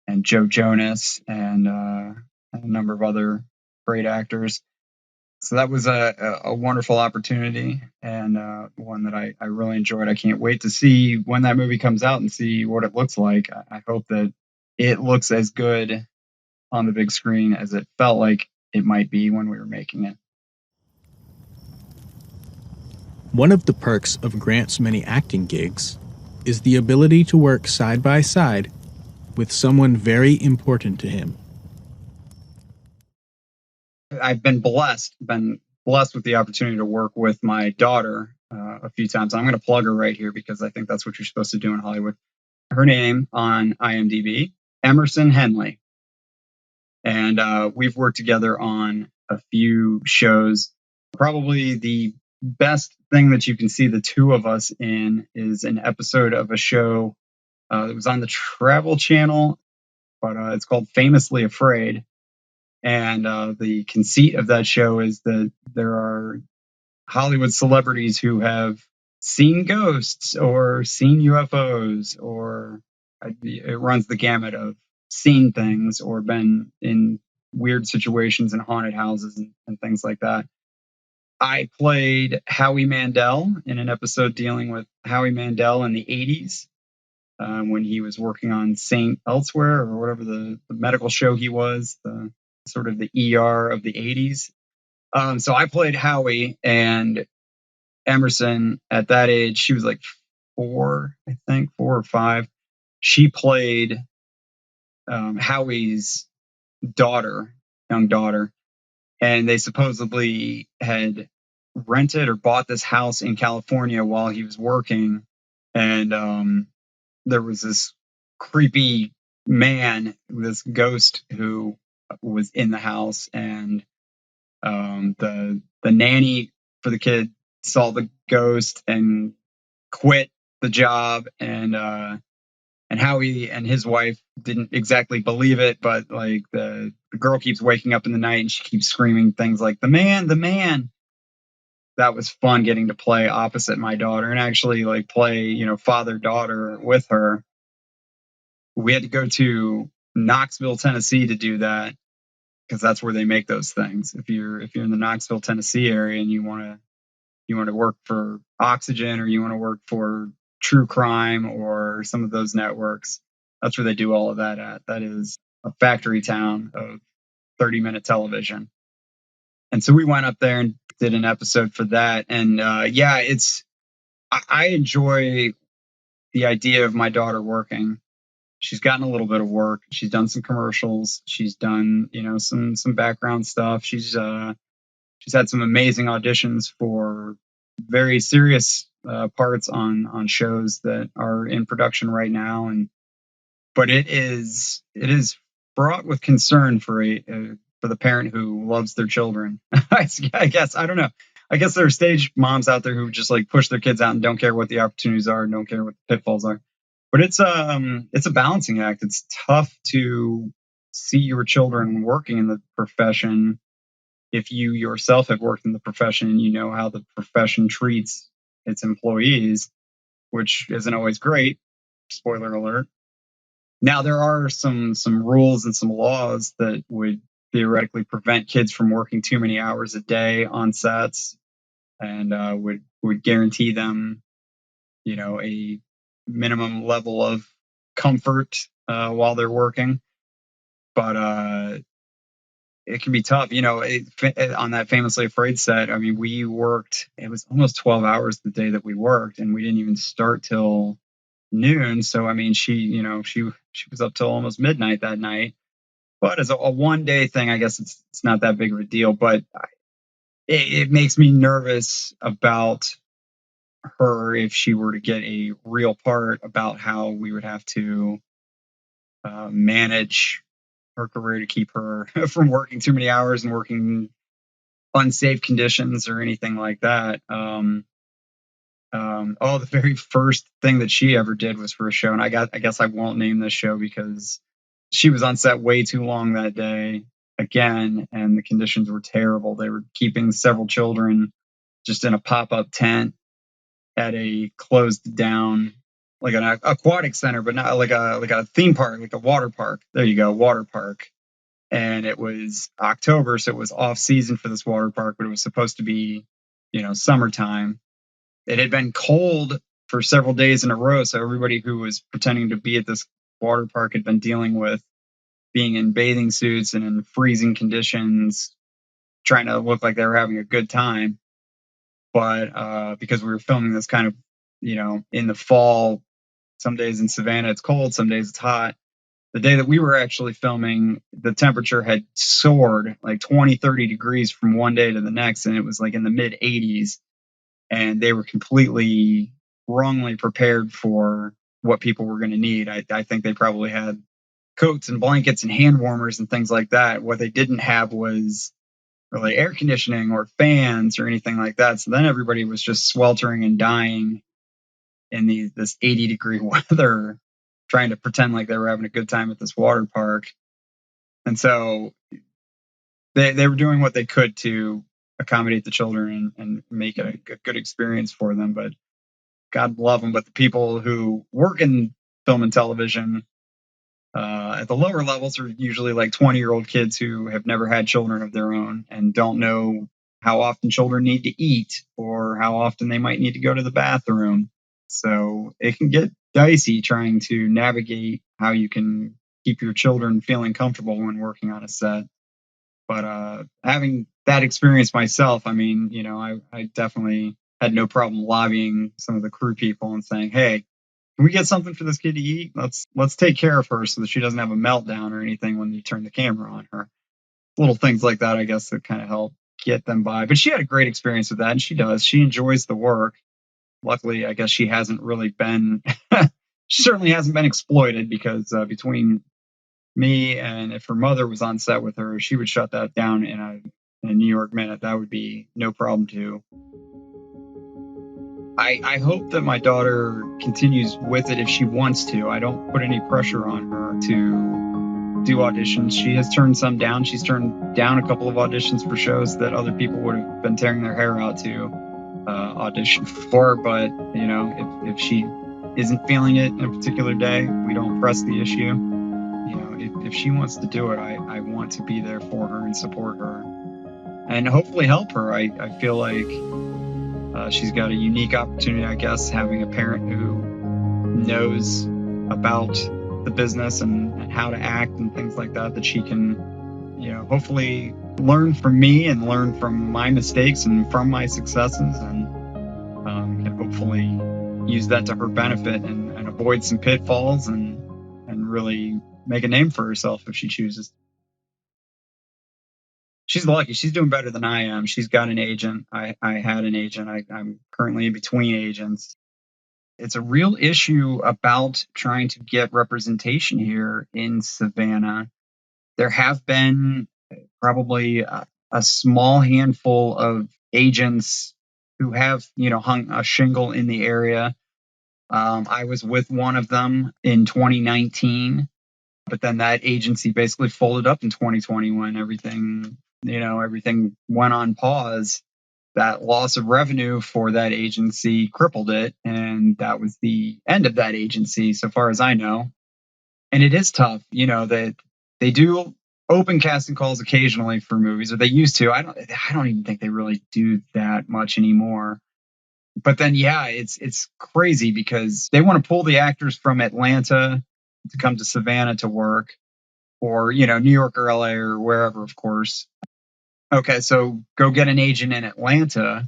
and Joe Jonas and a number of other great actors. So that was a wonderful opportunity, and one that I really enjoyed. I can't wait to see when that movie comes out and see what it looks like. I hope that it looks as good on the big screen as it felt like it might be when we were making it. One of the perks of Grant's many acting gigs is the ability to work side by side with someone very important to him. I've been blessed with the opportunity to work with my daughter a few times. I'm going to plug her right here because I think that's what you're supposed to do in Hollywood. Her name on IMDb, Emerson Henley. And we've worked together on a few shows. Probably the best thing that you can see the two of us in is an episode of a show that was on the Travel Channel, but it's called Famously Afraid. And the conceit of that show is that there are Hollywood celebrities who have seen ghosts or seen UFOs, or it runs the gamut of seen things or been in weird situations in haunted houses and things like that. I played Howie Mandel in an episode dealing with Howie Mandel in the 80s when he was working on Saint Elsewhere, or whatever the medical show he was, the sort of the ER of the 80s. So I played Howie, and Emerson at that age, she was like 4 or 5. She played Howie's young daughter, and they supposedly had rented or bought this house in California while he was working, and there was this creepy man, this ghost who was in the house, and the nanny for the kid saw the ghost and quit the job, and Howie and his wife didn't exactly believe it, but like the girl keeps waking up in the night and she keeps screaming things like the man. That was fun getting to play opposite my daughter and actually like play, father daughter with her. We had to go to Knoxville, Tennessee to do that because that's where they make those things. If you're in the Knoxville, Tennessee area and you want to work for Oxygen or you want to work for True Crime or some of those networks, that's where they do all of that at. That is a factory town of 30-minute television. And so we went up there and did an episode for that. And I enjoy the idea of my daughter working. She's gotten a little bit of work. She's done some commercials. She's done, some background stuff. She's had some amazing auditions for very serious parts on shows that are in production right now. But it is fraught with concern for the parent who loves their children. I guess I don't know. I guess there are stage moms out there who just like push their kids out and don't care what the opportunities are, and don't care what the pitfalls are. But it's a balancing act. It's tough to see your children working in the profession if you yourself have worked in the profession and you know how the profession treats its employees, which isn't always great. Spoiler alert. Now there are some rules and some laws that would theoretically prevent kids from working too many hours a day on sets, and would guarantee them, a minimum level of comfort while they're working. But it can be tough, on that Famously Afraid set. I mean, we worked, it was almost 12 hours the day that we worked, and we didn't even start till noon. So, I mean, she was up till almost midnight that night. But as a one-day thing, I guess it's not that big of a deal. But it makes me nervous about her if she were to get a real part, about how we would have to manage her career to keep her from working too many hours and working unsafe conditions or anything like that. The very first thing that she ever did was for a show, and I guess I won't name this show because she was on set way too long that day again, and the conditions were terrible. They were keeping several children just in a pop-up tent at a closed down, like an aquatic center, but not like a theme park, like a water park. There you go, water park. And it was October, so it was off season for this water park, but it was supposed to be, summertime. It had been cold for several days in a row, so everybody who was pretending to be at this water park had been dealing with being in bathing suits and in freezing conditions, trying to look like they were having a good time. But because we were filming this kind of, in the fall, some days in Savannah it's cold, some days it's hot. The day that we were actually filming, the temperature had soared like 20, 30 degrees from one day to the next, and it was like in the mid 80s. And they were completely wrongly prepared for what people were going to need. I think they probably had coats and blankets and hand warmers and things like that. What they didn't have was really air conditioning or fans or anything like that. So then everybody was just sweltering and dying in this 80-degree weather, trying to pretend like they were having a good time at this water park. And so they were doing what they could to accommodate the children and make it a good experience for them. But God love them. But the people who work in film and television at the lower levels are usually like 20-year-old kids who have never had children of their own and don't know how often children need to eat or how often they might need to go to the bathroom. So it can get dicey trying to navigate how you can keep your children feeling comfortable when working on a set. But having that experience myself, I mean, I definitely had no problem lobbying some of the crew people and saying, hey, can we get something for this kid to eat? Let's take care of her so that she doesn't have a meltdown or anything when you turn the camera on her. Little things like that, I guess, that kind of help get them by. But she had a great experience with that, and she does. She enjoys the work. Luckily, I guess she hasn't really been, she certainly hasn't been exploited, because between me and if her mother was on set with her, she would shut that down in a New York minute. That would be no problem to. I hope that my daughter continues with it if she wants to. I don't put any pressure on her to do auditions. She has turned some down. She's turned down a couple of auditions for shows that other people would have been tearing their hair out to audition for. But, you know, if she isn't feeling it in a particular day, we don't press the issue. You know, if she wants to do it, I want to be there for her and support her and hopefully help her. I feel like she's got a unique opportunity, I guess, having a parent who knows about the business and how to act and things like that, that she can, you know, hopefully learn from me and learn from my mistakes and from my successes, and can hopefully use that to her benefit and avoid some pitfalls and really make a name for herself if she chooses. She's lucky. She's doing better than I am. She's got an agent. I had an agent. I'm currently in between agents. It's a real issue about trying to get representation here in Savannah. There have been probably a small handful of agents who have, you know, hung a shingle in the area. I was with one of them in 2019, but then that agency basically folded up in 2020 when everything went on pause. That loss of revenue for that agency crippled it, and that was the end of that agency, so far as I know. And it is tough, you know, that they do open casting calls occasionally for movies, or they used to. I don't even think they really do that much anymore. But then, yeah, it's crazy because they want to pull the actors from Atlanta to come to Savannah to work, or, you know, New York or LA or wherever, of course. Okay, so go get an agent in Atlanta.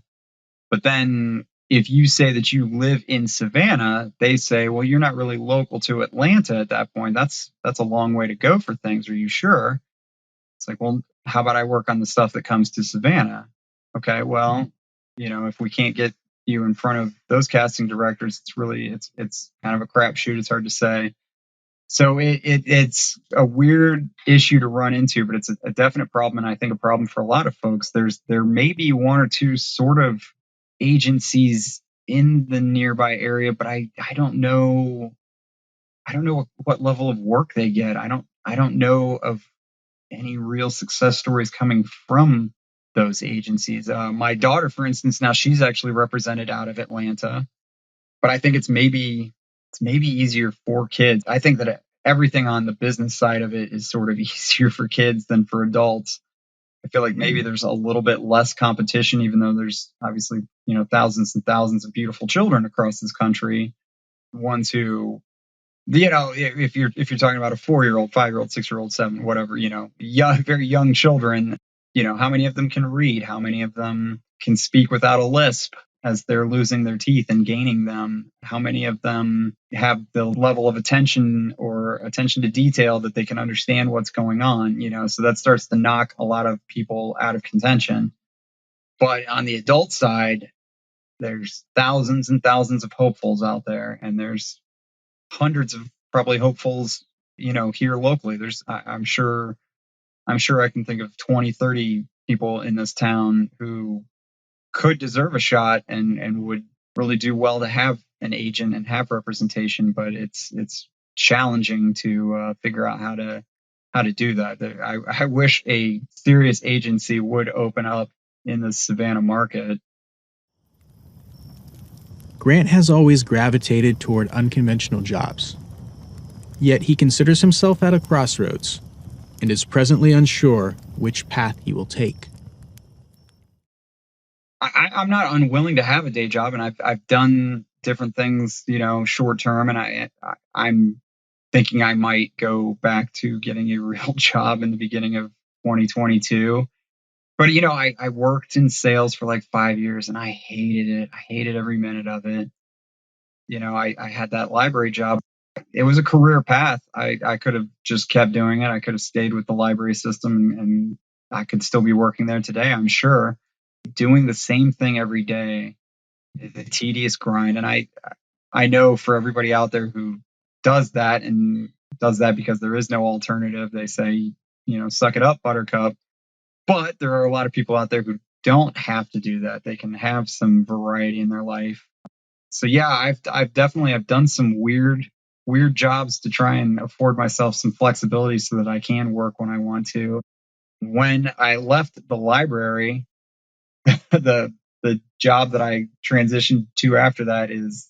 But then if you say that you live in Savannah, they say, well, you're not really local to Atlanta at that point. That's a long way to go for things. Are you sure? It's like, well, how about I work on the stuff that comes to Savannah? Okay, well, you know, if we can't get you in front of those casting directors, it's kind of a crapshoot. It's hard to say. So it's a weird issue to run into, but it's a definite problem, and I think a problem for a lot of folks. There may be one or two sort of agencies in the nearby area, but I don't know. I don't know what level of work they get. I don't know of any real success stories coming from those agencies. My daughter, for instance, now she's actually represented out of Atlanta, but I think it's maybe easier for kids. I think that everything on the business side of it is sort of easier for kids than for adults. I feel like maybe there's a little bit less competition, even though there's obviously, you know, thousands and thousands of beautiful children across this country. Ones who, you know, if you're talking about a 4-year-old, 5-year-old, 6-year-old, 7, whatever, you know, young, very young children, you know, how many of them can read? How many of them can speak without a lisp as they're losing their teeth and gaining them? How many of them have the level of attention or attention to detail that they can understand what's going on? You know, so that starts to knock a lot of people out of contention. But on the adult side, there's thousands and thousands of hopefuls out there, and there's hundreds of probably hopefuls, you know, here locally. I'm sure I can think of 20, 30 people in this town who could deserve a shot and would really do well to have an agent and have representation, but it's challenging to figure out how to do that. I wish a serious agency would open up in the Savannah market. Grant has always gravitated toward unconventional jobs. Yet he considers himself at a crossroads and is presently unsure which path he will take. I'm not unwilling to have a day job, and I've done different things, you know, short term, and I'm thinking I might go back to getting a real job in the beginning of 2022. But, you know, I worked in sales for like 5 years and I hated it. I hated every minute of it. You know, I had that library job. It was a career path. I could have just kept doing it. I could have stayed with the library system, and I could still be working there today, I'm sure. Doing the same thing every day is a tedious grind. And I know for everybody out there who does that and does that because there is no alternative, they say, you know, suck it up, buttercup. But there are a lot of people out there who don't have to do that. They can have some variety in their life. So yeah, I've definitely I've done some weird jobs to try and afford myself some flexibility so that I can work when I want to. When I left the library, the job that I transitioned to after that is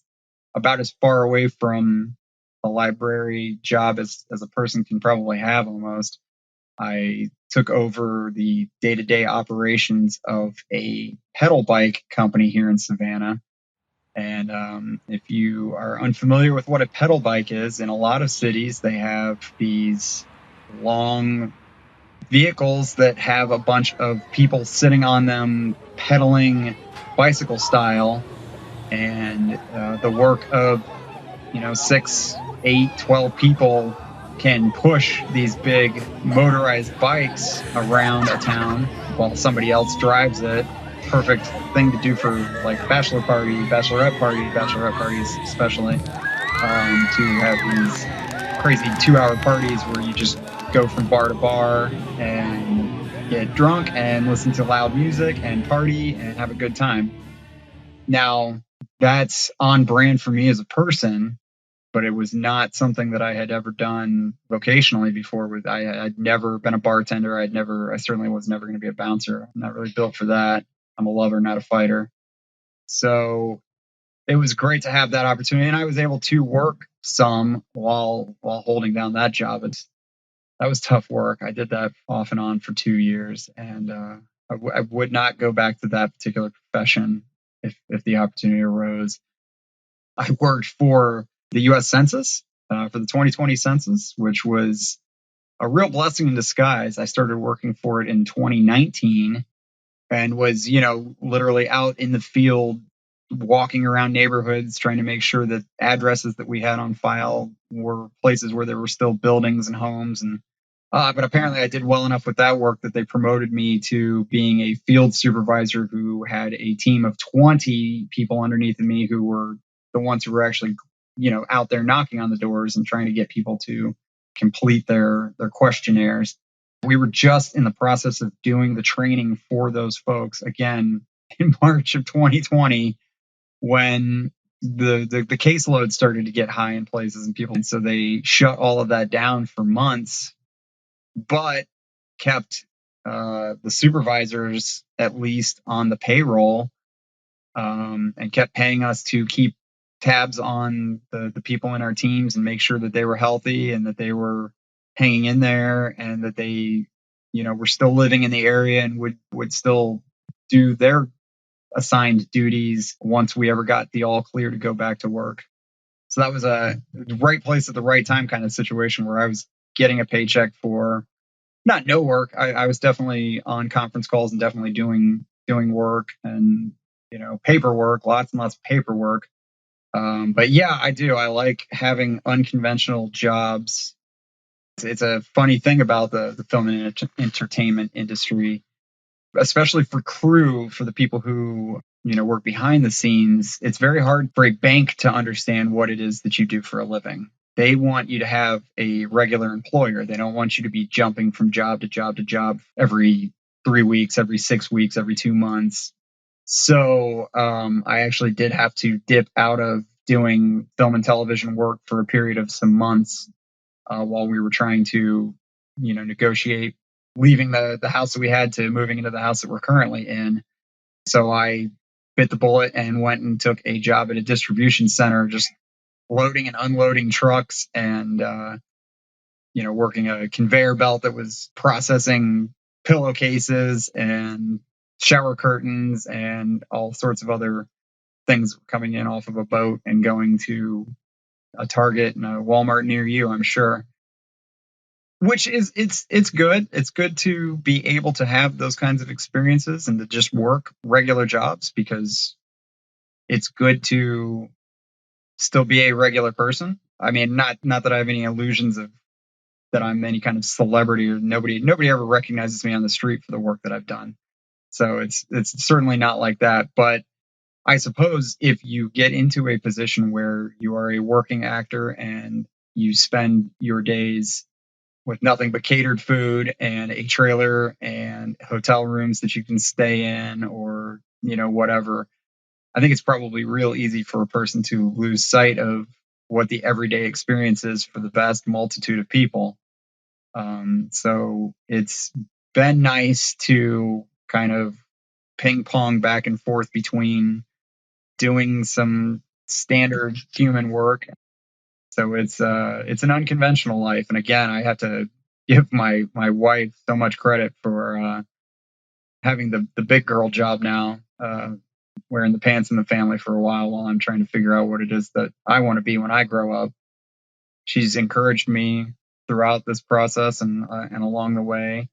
about as far away from a library job as a person can probably have almost. I took over the day-to-day operations of a pedal bike company here in Savannah. And if you are unfamiliar with what a pedal bike is, in a lot of cities, they have these long vehicles that have a bunch of people sitting on them pedaling bicycle style. And the work of, 6, 8, 12 people can push these big motorized bikes around a town while somebody else drives it. Perfect thing to do for like bachelorette parties, especially, to have these crazy 2-hour parties where you just go from bar to bar and get drunk and listen to loud music and party and have a good time. Now, that's on brand for me as a person, but it was not something that I had ever done vocationally before. I'd never been a bartender. I certainly was never going to be a bouncer. I'm not really built for that. I'm a lover, not a fighter. So it was great to have that opportunity, and I was able to work some while holding down that job. That was tough work. I did that off and on for 2 years, and I would not go back to that particular profession if the opportunity arose. I worked for the U.S. Census for the 2020 census, which was a real blessing in disguise. I started working for it in 2019 and was, literally out in the field, walking around neighborhoods, trying to make sure that addresses that we had on file were places where there were still buildings and homes. And but apparently I did well enough with that work that they promoted me to being a field supervisor who had a team of 20 people underneath of me who were the ones who were actually, out there knocking on the doors and trying to get people to complete their questionnaires. We were just in the process of doing the training for those folks again in March of 2020 when the caseload started to get high in places and people, and so they shut all of that down for months, but kept the supervisors at least on the payroll, and kept paying us to keep tabs on the people in our teams and make sure that they were healthy and that they were hanging in there and that they, were still living in the area and would still do their assigned duties once we ever got the all clear to go back to work. So that was a right place at the right time kind of situation where I was getting a paycheck for not no work. I was definitely on conference calls and definitely doing work and, paperwork, lots and lots of paperwork. But yeah, I do. I like having unconventional jobs. It's a funny thing about the film and entertainment industry, especially for crew, for the people who, work behind the scenes. It's very hard for a bank to understand what it is that you do for a living. They want you to have a regular employer. They don't want you to be jumping from job to job to job every 3 weeks, every 6 weeks, every 2 months. So I actually did have to dip out of doing film and television work for a period of some months while we were trying to, negotiate leaving the house that we had to moving into the house that we're currently in. So I bit the bullet and went and took a job at a distribution center, just loading and unloading trucks and, working a conveyor belt that was processing pillowcases and shower curtains and all sorts of other things coming in off of a boat and going to a Target and a Walmart near you, I'm sure. Which is it's good. It's good to be able to have those kinds of experiences and to just work regular jobs because it's good to still be a regular person. I mean, not that I have any illusions of that I'm any kind of celebrity or nobody ever recognizes me on the street for the work that I've done. So it's certainly not like that. But I suppose if you get into a position where you are a working actor and you spend your days with nothing but catered food and a trailer and hotel rooms that you can stay in or, whatever, I think it's probably real easy for a person to lose sight of what the everyday experience is for the vast multitude of people. So it's been nice to kind of ping pong back and forth between doing some standard human work. So it's an unconventional life. And again, I have to give my wife so much credit for having the big girl job now, wearing the pants in the family for a while I'm trying to figure out what it is that I want to be when I grow up. She's encouraged me throughout this process and along the way.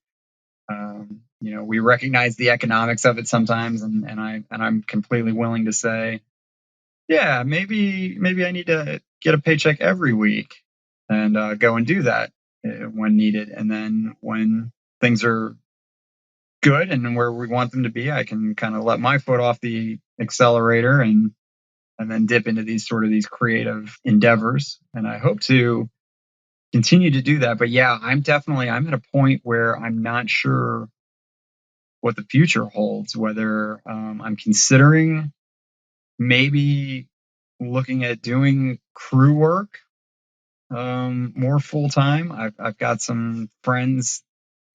We recognize the economics of it sometimes, and I'm completely willing to say, yeah, maybe I need to get a paycheck every week and go and do that when needed. And then when things are good and where we want them to be, I can kind of let my foot off the accelerator and then dip into these creative endeavors. And I hope to continue to do that. But yeah, I'm at a point where I'm not sure what the future holds, whether I'm considering maybe looking at doing crew work more full time. I've got some friends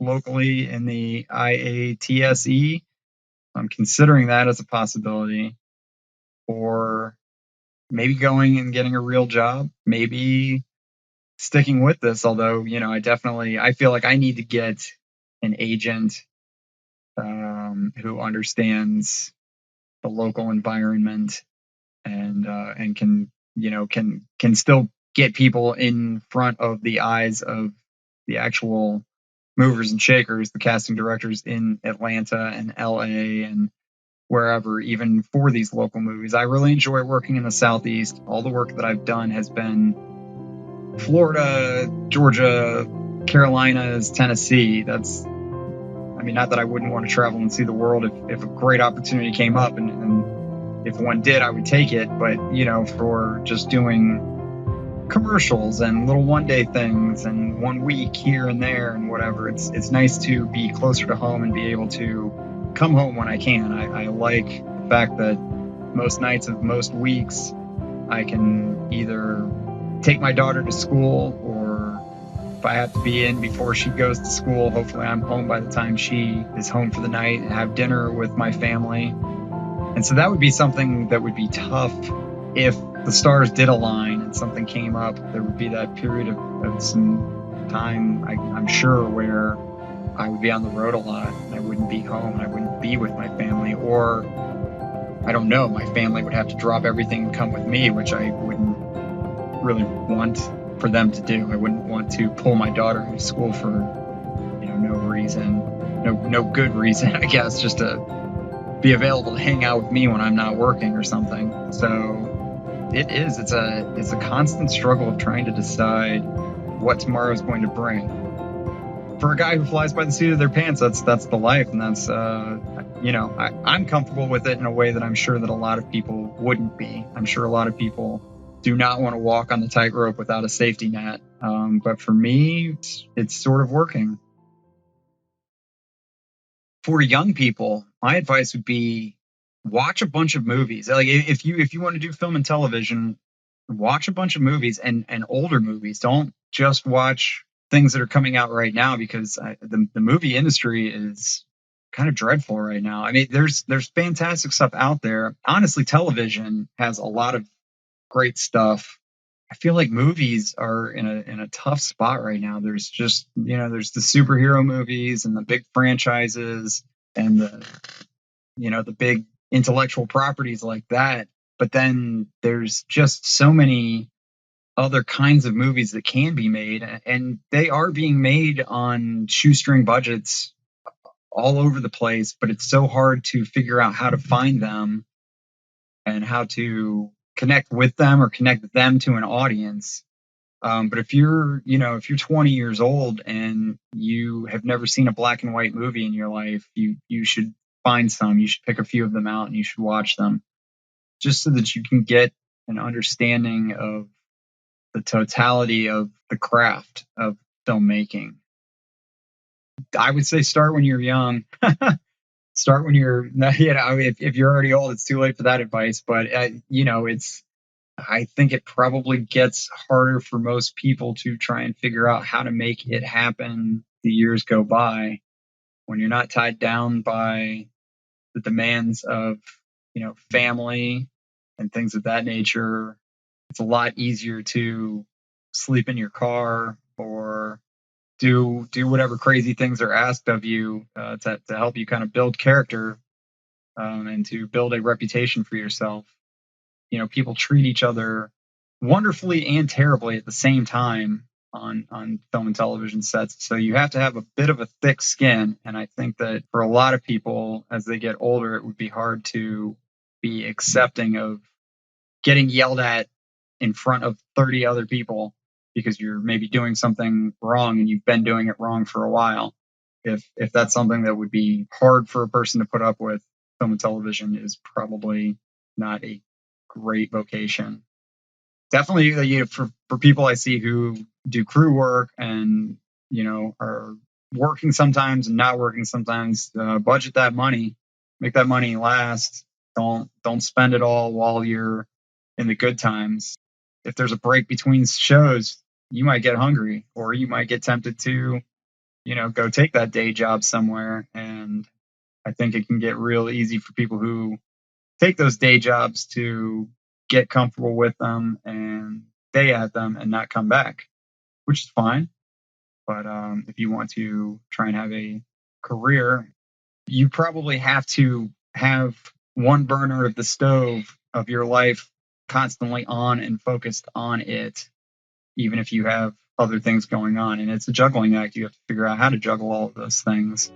locally in the IATSE. I'm considering that as a possibility, or maybe going and getting a real job, maybe sticking with this. Although, I feel like I need to get an agent who understands the local environment and can still get people in front of the eyes of the actual movers and shakers, the casting directors in Atlanta and LA and wherever, even for these local movies. I really enjoy working in the Southeast. All the work that I've done has been Florida, Georgia, Carolinas, Tennessee. Not that I wouldn't want to travel and see the world if a great opportunity came up, and if one did, I would take it. But, for just doing commercials and little one-day things and 1 week here and there and whatever, it's nice to be closer to home and be able to come home when I can. I like the fact that most nights of most weeks I can either take my daughter to school, or if I have to be in before she goes to school, hopefully I'm home by the time she is home for the night and have dinner with my family. And so that would be something that would be tough if the stars did align and something came up. There would be that period of some time, I'm sure, where I would be on the road a lot and I wouldn't be home and I wouldn't be with my family. Or, I don't know, my family would have to drop everything and come with me, which I wouldn't really want for them to do. I wouldn't want to pull my daughter out of school for, no reason, no good reason, I guess, just to be available to hang out with me when I'm not working or something. So it's a constant struggle of trying to decide what tomorrow is going to bring. For a guy who flies by the seat of their pants, that's the life, and that's I'm comfortable with it in a way that I'm sure that a lot of people wouldn't be. I'm sure a lot of people do not want to walk on the tightrope without a safety net. But for me, it's sort of working. For young people, my advice would be watch a bunch of movies. Like if you want to do film and television, watch a bunch of movies and older movies. Don't just watch things that are coming out right now, because the movie industry is kind of dreadful right now. There's fantastic stuff out there. Honestly, television has a lot of great stuff. I feel like movies are in a tough spot right now. There's just, there's the superhero movies and the big franchises and the big intellectual properties like that. But then there's just so many other kinds of movies that can be made, and they are being made on shoestring budgets all over the place, but it's so hard to figure out how to find them and how to connect with them or connect them to an audience. But if you're 20 years old and you have never seen a black and white movie in your life, you should find some. You should pick a few of them out and you should watch them, just so that you can get an understanding of the totality of the craft of filmmaking. I would say start when you're young. Start when you're, if you're already old, it's too late for that advice. But, I think it probably gets harder for most people to try and figure out how to make it happen. The years go by when you're not tied down by the demands of, family and things of that nature. It's a lot easier to sleep in your car or do whatever crazy things are asked of you to help you kind of build character and to build a reputation for yourself. People treat each other wonderfully and terribly at the same time on film and television sets. So you have to have a bit of a thick skin. And I think that for a lot of people, as they get older, it would be hard to be accepting of getting yelled at in front of 30 other people because you're maybe doing something wrong and you've been doing it wrong for a while. If that's something that would be hard for a person to put up with, film and television is probably not a great vocation. Definitely, for people I see who do crew work and, are working sometimes and not working sometimes, budget that money, make that money last. Don't spend it all while you're in the good times. If there's a break between shows, you might get hungry or you might get tempted to, go take that day job somewhere. And I think it can get real easy for people who take those day jobs to get comfortable with them and stay at them and not come back, which is fine. But if you want to try and have a career, you probably have to have one burner of the stove of your life constantly on and focused on it, even if you have other things going on. And it's a juggling act. You have to figure out how to juggle all of those things.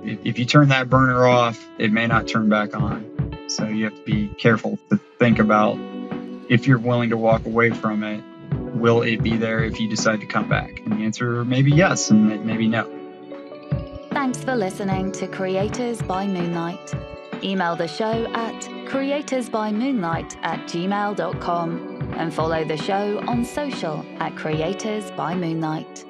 If you turn that burner off, it may not turn back on. So you have to be careful to think about if you're willing to walk away from it, will it be there if you decide to come back? And the answer may be yes, and maybe no. Thanks for listening to Creators by Moonlight. Email the show at creatorsbymoonlight@gmail.com and follow the show on social @Creators by Moonlight.